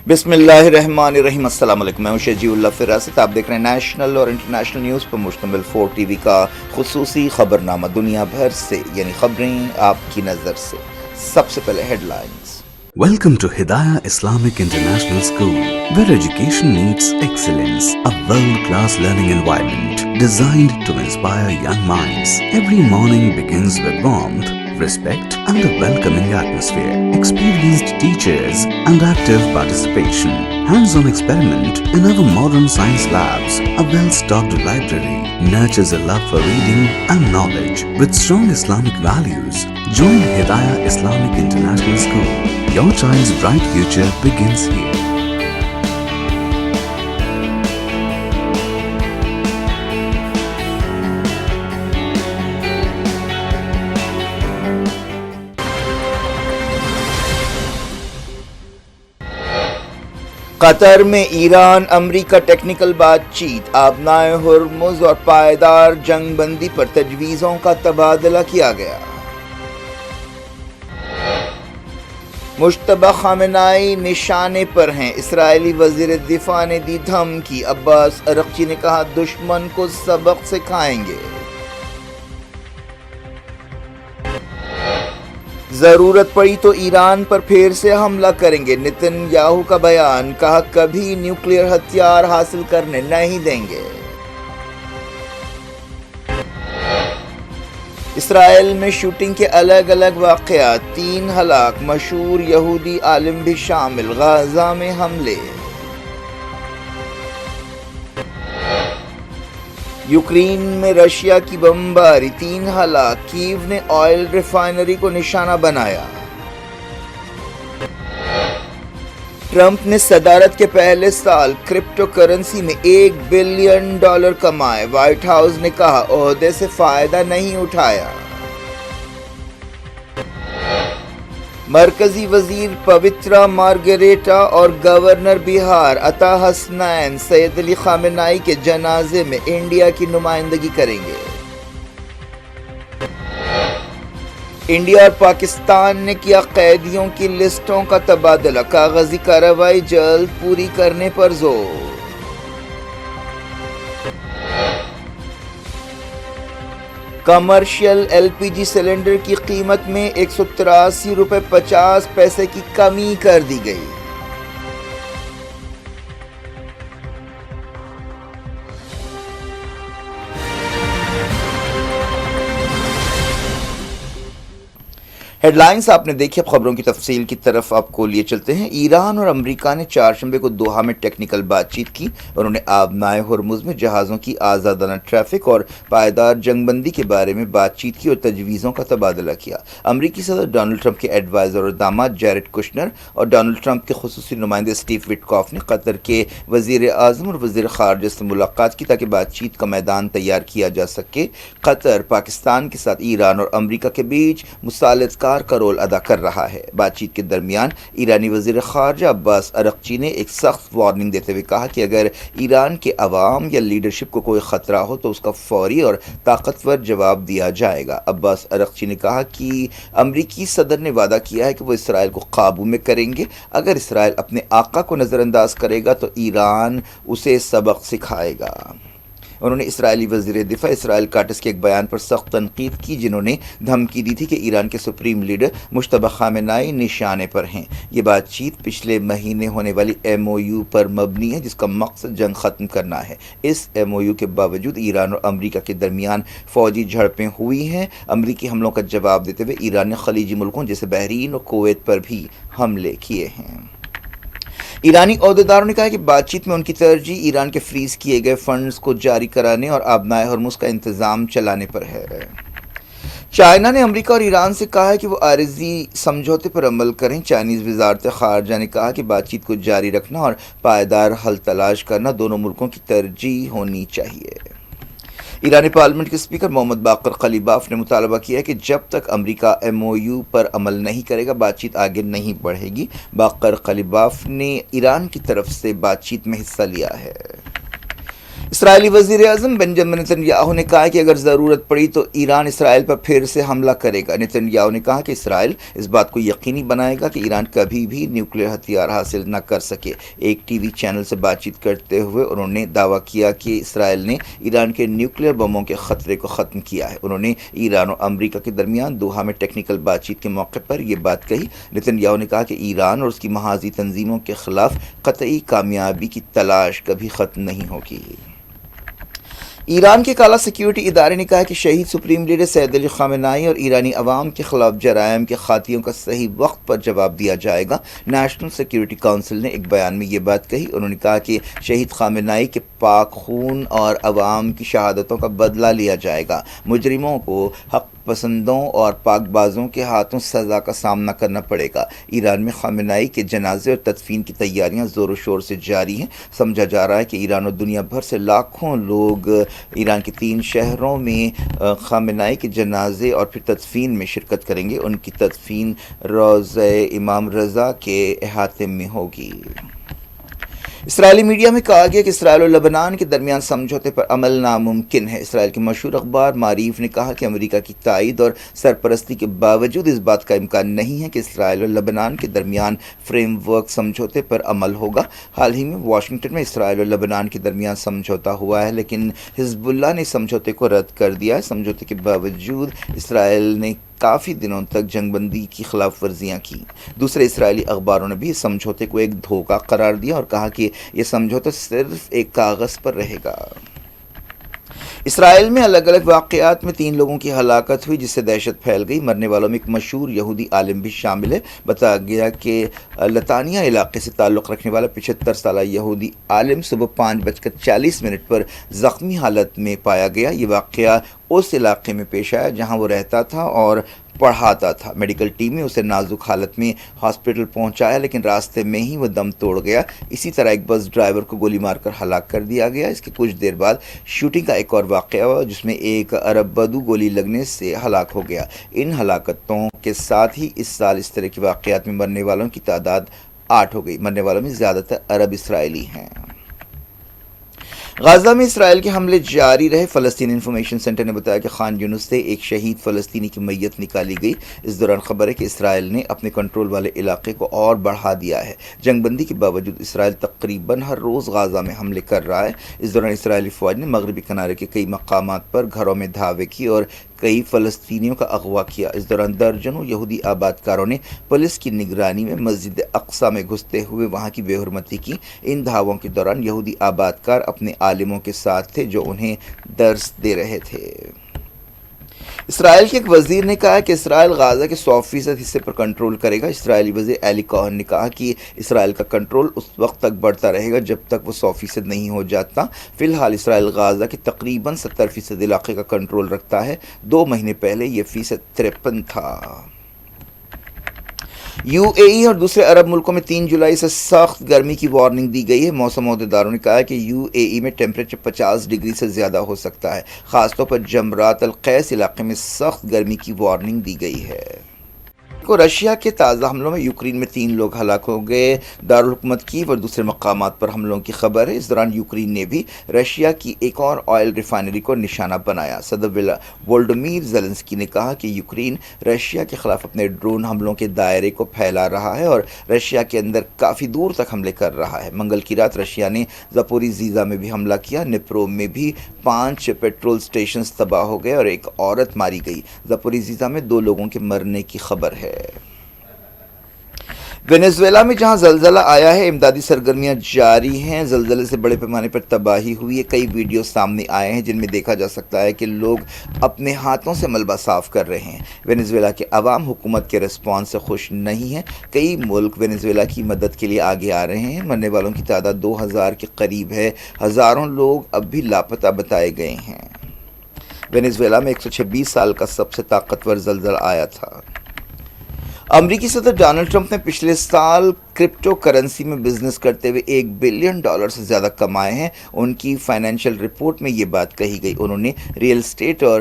بسم اللہ الرحمن الرحیم۔ السلام علیکم، میں ہوں شجیع اللہ فراست۔ آپ دیکھ رہے ہیں نیشنل اور انٹرنیشنل نیوز پر مشتمل 4 ٹی وی کا خصوصی خبرنامہ، دنیا بھر سے یعنی خبریں آپ کی نظر سے۔ سب سے پہلے headlines. Welcome to Hidayah Islamic International School, where education meets excellence, a world-class learning environment designed to inspire young minds. Every morning begins with warmth, respect and a welcoming atmosphere. Experienced teachers and active participation. Hands-on experiment in our modern science labs. A well-stocked library nurtures a love for reading and knowledge. With strong Islamic values, join Hidayah Islamic International School. Your child's bright future begins here. قطر میں ایران امریکہ technical بات چیت، آبنائے Hormuz اور پائیدار جنگ بندی پر تجویزوں کا تبادلہ کیا گیا۔ مشتبہ خامنائی نشانے پر ہیں، اسرائیلی وزیر دفاع نے دی دھمکی، عباس ارغچی نے کہا دشمن کو سبق سکھائیں گے۔ ضرورت پڑی تو ایران پر پھر سے حملہ کریں گے، نتن یاہو کا بیان، کہا کبھی نیوکلیئر ہتھیار حاصل کرنے نہیں دیں گے۔ اسرائیل میں شوٹنگ کے الگ الگ واقعات، 3 ہلاک، مشہور یہودی عالم بھی شامل، غزہ میں حملے۔ یوکرین میں رشیا کی بمباری، 3 ہلاک، کیو نے آئل ریفائنری کو نشانہ بنایا۔ ٹرمپ نے صدارت کے پہلے سال کرپٹو کرنسی میں $1 بلین کمائے، وائٹ ہاؤس نے کہا عہدے سے فائدہ نہیں اٹھایا۔ مرکزی وزیر پوترا مارگریٹا اور گورنر بہار عطا حسنین سید علی خامنائی کے جنازے میں انڈیا کی نمائندگی کریں گے۔ انڈیا اور پاکستان نے کیا قیدیوں کی لسٹوں کا تبادلہ، کاغذی کارروائی جلد پوری کرنے پر زور۔ Commercial L P G cylinder کی قیمت میں $183.50 کی کمی کر دی گئی۔ ہیڈ لائنز آپ نے دیکھی، اب خبروں کی تفصیل کی طرف آپ کو لیے چلتے ہیں۔ ایران اور امریکہ نے چہارشنبے کو دوحہ میں ٹیکنیکل بات چیت کی۔ انہوں نے آبنائے ہرمز میں جہازوں کی آزادانہ ٹریفک اور پائیدار جنگ بندی کے بارے میں بات چیت کی اور تجویزوں کا تبادلہ کیا۔ امریکی صدر ڈونلڈ ٹرمپ کے ایڈوائزر اور داماد جیرڈ کشنر اور ڈونلڈ ٹرمپ کے خصوصی نمائندے اسٹیو وٹکاف نے قطر کے وزیر اعظم اور وزیر خارجہ سے ملاقات کی تاکہ بات چیت کا میدان تیار کیا جا سکے۔ قطر پاکستان کے ساتھ ایران اور امریکہ کے بیچ مثالث کار کا رول ادا کر رہا ہے۔ بات چیت کے درمیان ایرانی وزیر خارجہ عباس ارغچی نے ایک سخت وارننگ دیتے ہوئے کہا کہ اگر ایران کے عوام یا لیڈرشپ کو کوئی خطرہ ہو تو اس کا فوری اور طاقتور جواب دیا جائے گا۔ عباس ارغچی نے کہا کہ امریکی صدر نے وعدہ کیا ہے کہ وہ اسرائیل کو قابو میں کریں گے، اگر اسرائیل اپنے آقا کو نظر انداز کرے گا تو ایران اسے سبق سکھائے گا۔ انہوں نے اسرائیلی وزیر دفاع اسرائیل کاٹس کے ایک بیان پر سخت تنقید کی، جنہوں نے دھمکی دی تھی کہ ایران کے سپریم لیڈر مشتبہ خامنائی نشانے پر ہیں۔ یہ بات چیت پچھلے مہینے ہونے والی MOU پر مبنی ہے، جس کا مقصد جنگ ختم کرنا ہے۔ اس MOU کے باوجود ایران اور امریکہ کے درمیان فوجی جھڑپیں ہوئی ہیں۔ امریکی حملوں کا جواب دیتے ہوئے ایران نے خلیجی ملکوں جیسے بحرین اور کویت پر بھی حملے کیے ہیں۔ ایرانی عہدیداروں نے کہا کہ بات چیت میں ان کی ترجیح ایران کے فریز کیے گئے فنڈز کو جاری کرانے اور آبنائے ہرمز کا انتظام چلانے پر ہے۔ چائنا نے امریکہ اور ایران سے کہا ہے کہ وہ عارضی سمجھوتے پر عمل کریں۔ چائنیز وزارت خارجہ نے کہا کہ بات چیت کو جاری رکھنا اور پائیدار حل تلاش کرنا دونوں ملکوں کی ترجیح ہونی چاہیے۔ ایرانی پارلیمنٹ کے اسپیکر محمد باقر قلیباف نے مطالبہ کیا ہے کہ جب تک امریکہ MOU پر عمل نہیں کرے گا بات چیت آگے نہیں بڑھے گی۔ باقر قلیباف نے ایران کی طرف سے بات چیت میں حصہ لیا ہے۔ اسرائیلی وزیر اعظم بنجامن نتنیاہو نے کہا کہ اگر ضرورت پڑی تو ایران اسرائیل پر پھر سے حملہ کرے گا۔ نتنیاہو نے کہا کہ اسرائیل اس بات کو یقینی بنائے گا کہ ایران کبھی بھی نیوکلیئر ہتھیار حاصل نہ کر سکے۔ ایک ٹی وی چینل سے بات چیت کرتے ہوئے انہوں نے دعویٰ کیا کہ اسرائیل نے ایران کے نیوکلیئر بموں کے خطرے کو ختم کیا ہے۔ انہوں نے ایران اور امریکہ کے درمیان دوحہ میں ٹیکنیکل بات چیت کے موقع پر یہ بات کہی۔ نتنیاہو نے کہا کہ ایران اور اس کی محاذی تنظیموں کے خلاف قطعی کامیابی کی تلاش کبھی ختم نہیں ہوگی۔ ایران کے اعلیٰ سیکیورٹی ادارے نے کہا کہ شہید سپریم لیڈر سید علی خامنہئی اور ایرانی عوام کے خلاف جرائم کے خاطیوں کا صحیح وقت پر جواب دیا جائے گا۔ نیشنل سیکیورٹی کونسل نے ایک بیان میں یہ بات کہی۔ انہوں نے کہا کہ شہید خامنہئی کے پاک خون اور عوام کی شہادتوں کا بدلہ لیا جائے گا۔ مجرموں کو حق پسندوں اور پاک بازوں کے ہاتھوں سزا کا سامنا کرنا پڑے گا۔ ایران میں خامنہئی کے جنازے اور تدفین کی تیاریاں زور و شور سے جاری ہیں۔ سمجھا جا رہا ہے کہ ایران اور دنیا بھر سے لاکھوں لوگ ایران کے 3 شہروں میں خامنہئی کے جنازے اور پھر تدفین میں شرکت کریں گے۔ ان کی تدفین روضہ امام رضا کے احاطے میں ہوگی۔ اسرائیلی میڈیا میں کہا گیا کہ اسرائیل اور لبنان کے درمیان سمجھوتے پر عمل ناممکن ہے۔ اسرائیل کے مشہور اخبار معریف نے کہا کہ امریکہ کی تائید اور سرپرستی کے باوجود اس بات کا امکان نہیں ہے کہ اسرائیل اور لبنان کے درمیان فریم ورک سمجھوتے پر عمل ہوگا۔ حال ہی میں واشنگٹن میں اسرائیل اور لبنان کے درمیان سمجھوتا ہوا ہے، لیکن حزب اللہ نے سمجھوتے کو رد کر دیا ہے۔ سمجھوتے کے باوجود اسرائیل نے کافی دنوں تک جنگ بندی کی خلاف ورزیاں کی۔ دوسرے اسرائیلی اخباروں نے بھی اس سمجھوتے کو ایک دھوکہ قرار دیا اور کہا کہ یہ سمجھوتا صرف ایک کاغذ پر رہے گا۔ اسرائیل میں الگ الگ واقعات میں 3 لوگوں کی ہلاکت ہوئی، جس سے دہشت پھیل گئی۔ مرنے والوں میں ایک مشہور یہودی عالم بھی شامل ہے۔ بتایا گیا کہ لتانیہ علاقے سے تعلق رکھنے والا 75 سالہ یہودی عالم صبح 5:40 پر زخمی حالت میں پایا گیا۔ یہ واقعہ اس علاقے میں پیش آیا جہاں وہ رہتا تھا اور پڑھاتا تھا۔ میڈیکل ٹیم نے اسے نازک حالت میں ہاسپٹل پہنچایا، لیکن راستے میں ہی وہ دم توڑ گیا۔ اسی طرح ایک بس ڈرائیور کو گولی مار کر ہلاک کر دیا گیا۔ اس کے کچھ دیر بعد شوٹنگ کا ایک اور واقعہ ہوا جس میں ایک عرب بدو گولی لگنے سے ہلاک ہو گیا۔ ان ہلاکتوں کے ساتھ ہی اس سال اس طرح کے واقعات میں مرنے والوں کی تعداد 8 ہو گئی۔ مرنے والوں میں زیادہ تر عرب اسرائیلی ہیں۔ غزہ میں اسرائیل کے حملے جاری رہے۔ فلسطین انفارمیشن سینٹر نے بتایا کہ خان یونس سے ایک شہید فلسطینی کی میت نکالی گئی۔ اس دوران خبر ہے کہ اسرائیل نے اپنے کنٹرول والے علاقے کو اور بڑھا دیا ہے۔ جنگ بندی کے باوجود اسرائیل تقریباً ہر روز غزہ میں حملے کر رہا ہے۔ اس دوران اسرائیلی فوج نے مغربی کنارے کے کئی مقامات پر گھروں میں دھاوے کی اور کئی فلسطینیوں کا اغوا کیا۔ اس دوران درجنوں یہودی آبادکاروں نے پولیس کی نگرانی میں مسجد اقصیٰ میں گھستے ہوئے وہاں کی بے حرمتی کی۔ ان دھاووں کے دوران یہودی آبادکار اپنے عالموں کے ساتھ تھے جو انہیں درس دے رہے تھے۔ اسرائیل کے ایک وزیر نے کہا کہ اسرائیل غزہ کے 100% حصے پر کنٹرول کرے گا۔ اسرائیلی وزیر ایلی کوہن نے کہا کہ اسرائیل کا کنٹرول اس وقت تک بڑھتا رہے گا جب تک وہ 100% نہیں ہو جاتا۔ فی الحال اسرائیل غزہ کے تقریباً 70% علاقے کا کنٹرول رکھتا ہے۔ 2 مہینے پہلے یہ فیصد 53 تھا۔ یو اے ای اور دوسرے عرب ملکوں میں 3 جولائی سے سخت گرمی کی وارننگ دی گئی ہے۔ موسم عہدیداروں نے کہا کہ یو اے ای میں ٹیمپریچر 50 ڈگری سے زیادہ ہو سکتا ہے۔ خاص طور پر جمرات القیس علاقے میں سخت گرمی کی وارننگ دی گئی ہے۔ رشیا کے تازہ حملوں میں یوکرین میں 3 لوگ ہلاک ہو گئے۔ دارالحکومت کیو اور دوسرے مقامات پر حملوں کی خبر ہے۔ اس دوران یوکرین نے بھی رشیا کی ایک اور آئل ریفائنری کو نشانہ بنایا۔ صدر وولڈیمیر زیلنسکی نے کہا کہ یوکرین رشیا کے خلاف اپنے ڈرون حملوں کے دائرے کو پھیلا رہا ہے اور رشیا کے اندر کافی دور تک حملے کر رہا ہے۔ منگل کی رات رشیا نے زپوریزھیا میں بھی حملہ کیا۔ نپرو میں بھی 5 پیٹرول سٹیشنز تباہ ہو گئے اور ایک عورت ماری گئی۔ زپوریزھیا میں 2 لوگوں کے مرنے کی خبر ہے۔ وینزویلا میں جہاں زلزلہ آیا ہے امدادی سرگرمیاں جاری ہیں۔ زلزلے سے بڑے پیمانے پر تباہی ہوئی ہے۔ کئی ویڈیو سامنے آئے ہیں جن میں دیکھا جا سکتا ہے کہ لوگ اپنے ہاتھوں سے ملبہ صاف کر رہے ہیں۔ وینزویلا کے عوام حکومت کے رسپانس سے خوش نہیں ہیں۔ کئی ملک وینزویلا کی مدد کے لیے آگے آ رہے ہیں۔ مرنے والوں کی تعداد 2000 کے قریب ہے۔ ہزاروں لوگ اب بھی لاپتہ بتائے گئے ہیں۔ وینزویلا میں 126 سال کا سب سے طاقتور زلزلہ آیا تھا۔ امریکی صدر ڈونلڈ ٹرمپ نے پچھلے سال کرپٹو کرنسی میں بزنس کرتے ہوئے $1 بلین سے زیادہ کمائے ہیں۔ ان کی فائنینشیل رپورٹ میں یہ بات کہی گئی۔ انہوں نے ریئل اسٹیٹ اور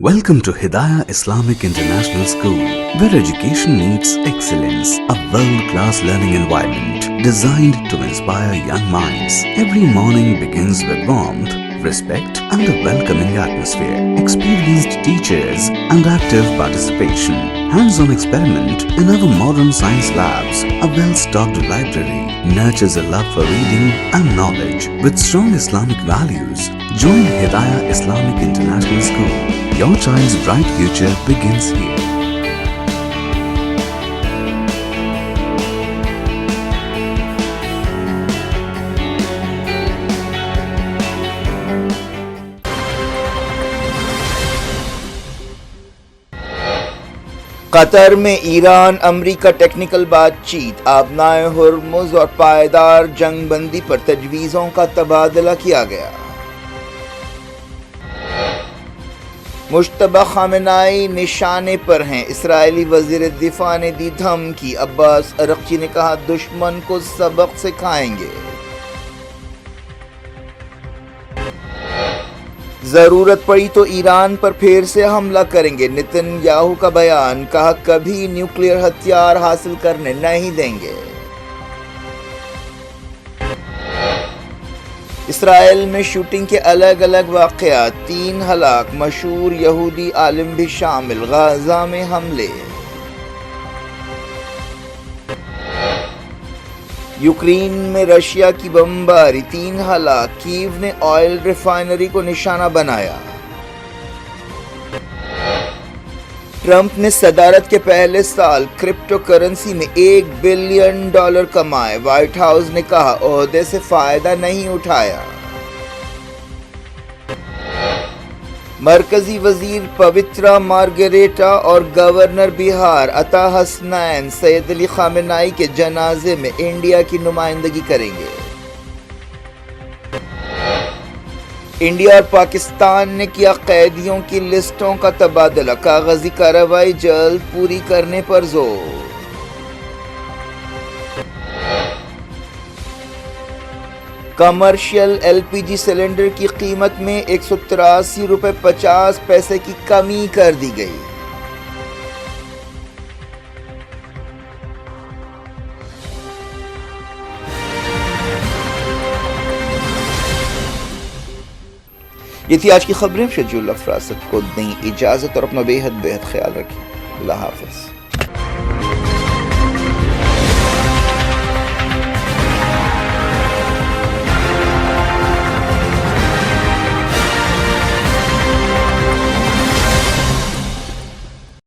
Welcome to Hidayah Islamic International School, where education meets excellence, a world-class learning environment designed to inspire young minds. Every morning begins with warmth, respect and a welcoming atmosphere. Experienced teachers and active participation. Hands-on experiment in our modern science labs. A well-stocked library nurtures a love for reading and knowledge. With strong Islamic values, join Hidayah Islamic International School. Your child's bright future begins here. قطر میں ایران امریکہ technical بات چیت، آبنائے Hormuz اور پائیدار جنگ بندی پر تجویزوں کا تبادلہ کیا گیا۔ مشتبہ خامنائی نشانے پر ہیں، اسرائیلی وزیر دفاع نے دی دھمکی، عباس ارغچی نے کہا دشمن کو سبق سکھائیں گے۔ ضرورت پڑی تو ایران پر پھر سے حملہ کریں گے، نتن یاہو کا بیان، کہا کبھی نیوکلیئر ہتھیار حاصل کرنے نہیں دیں گے۔ اسرائیل میں شوٹنگ کے الگ الگ واقعات، 3 ہلاک، مشہور یہودی عالم بھی شامل، غزہ میں حملے۔ یوکرین میں رشیا کی بمباری، 3 ہلاک، کیو نے آئل ریفائنری کو نشانہ بنایا۔ ٹرمپ نے صدارت کے پہلے سال کرپٹو کرنسی میں $1 بلین کمائے، وائٹ ہاؤس نے کہا عہدے سے فائدہ نہیں اٹھایا۔ مرکزی وزیر پوترا مارگریٹا اور گورنر بہار عطا حسنین سید علی خامنائی کے جنازے میں انڈیا کی نمائندگی کریں گے۔ انڈیا اور پاکستان نے کیا قیدیوں کی لسٹوں کا تبادلہ، کاغذی کارروائی جلد پوری کرنے پر زور۔ Commercial L P G cylinder کی قیمت میں $183.50 کی کمی کر دی گئی۔ یہ تھی آج کی خبریں، شجیع الافراست کو دیں اجازت اور اپنا بے حد خیال رکھیں۔ اللہ حافظ۔